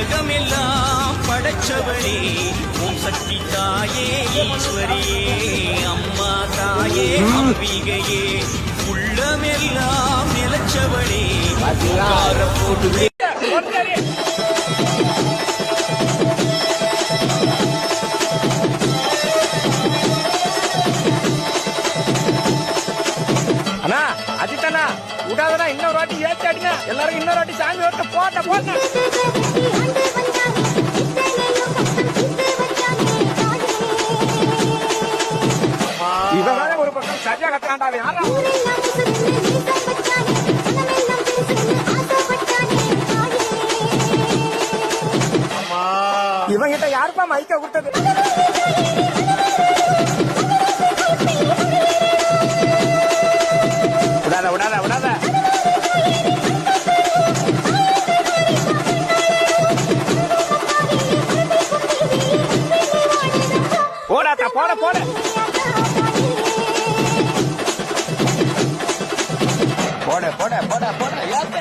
உலகமெல்லாம் படைச்சவளே ஓம் சக்தி தாயே ஈஸ்வரியே அம்மா தாயே அம்பிகையே உள்ளமெல்லாம் நிலச்சவளே போட்டு அண்ணா அஜித்தண்ணா விடாதடா இன்னொரு வாட்டி ஏற்றி அடிங்க எல்லாரும் இன்னொரு வாட்டி சாமி ஓட்ட போட்ட போட்ட இவன் ஒரு பக்கம் சரியா கத்துறான்டா யாரா இவங்கிட்ட யாருப்பா மைக்க கொடுத்தது விடாத விடாத விடாத போடாத்தா போட போட போட போட போட போட ஏத்த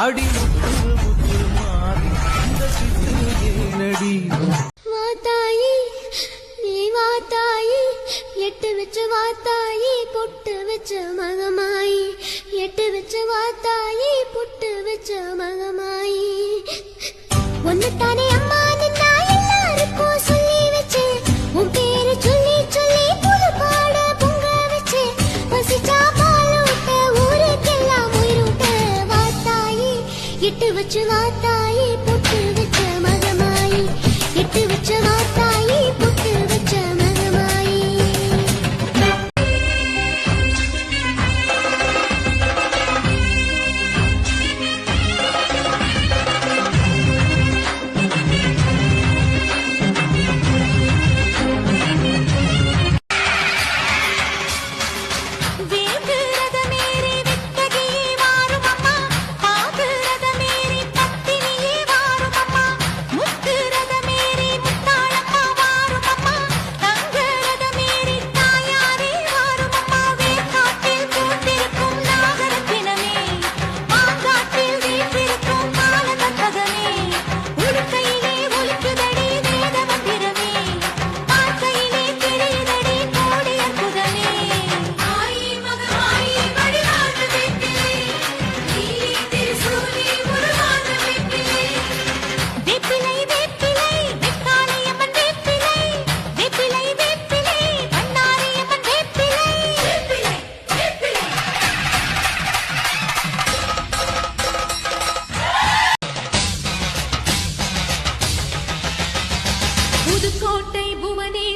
அடி முத்து மாறி இந்த சிட்டுடி வாத்தாயி நீ வாத்தாயி எட்டு வச்சு வாத்தாயி பொட்டு வச்ச மகமாயி எட்டு வச்சு வாத்தாயி பொட்டு வச்ச மகமாயி ஒன்னுத்தானே அம்மா நின்னா எல்லாருக்கும் சொல்லி வச்சு உன் பேரு சொல்லி சொல்லி புது பாட பொங்க வச்சு பசிச்சா பாலூட்ட ஊருக்கெல்லாம் உயிரூட்ட வாத்தாயி எட்டு வச்சு வாத்தாயி பொட்டு வச்ச மகமாயி எட்டு வச்ச வாத்தாயி பொட்டு வச்ச மகமாயி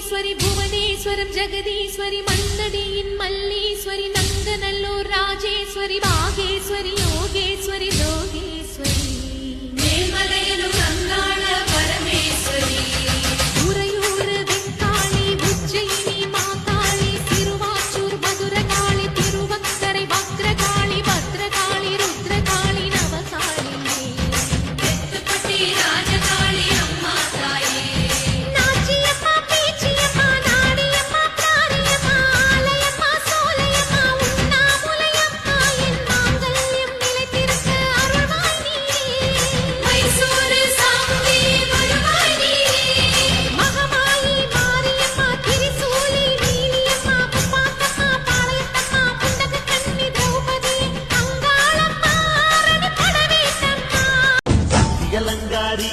கோடீஸ்வரி புவனேஸ்வரம் ஜெகதீஸ்வரி மந்தடியின் மல்லீஸ்வரி நங்கநல்லூர் ராஜேஸ்வரி பாகேஸ்வரி யோகேஸ்வரி லோகேஸ்வரி மேல்மலையனூர் அங்காள பரமேஸ்வரி உறையூர் வெக்காளி உஜ்ஜயினி மாகாளி திருவாச்சூர் மதுரகாளி திருவக்கரை வக்ரகாளி பத்ரகாளி ருத்ரகாளி நவகாளி எட்டுப்பட்டி ராஜகாளி அம்மா தாயே நாச்சியம்மா பேச்சியம்மா நாடியம்மா காரியம்மா ஆலயம்மா சோலையம்மா உண்ணாமுலையம்மா என் மாங்கல்யம் நிலைத்திருக்க அருள்வாய் நீரே மைசூரு சாமுண்டி வருவாய் நீரே மகமாயி மாரியம்மா திரிசூலி நீலியம்மா முப்பாத்தம்மா பாளையத்தம்மா புண்டகக்கன்னி திரௌபதி அங்காளம்மா அரணி படவேட்டம்மா அலங்காரி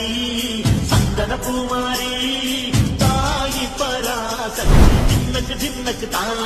சந்தன பூமாரி தாயி பராசக்தி சின்னக்கு சின்னக்கு தான்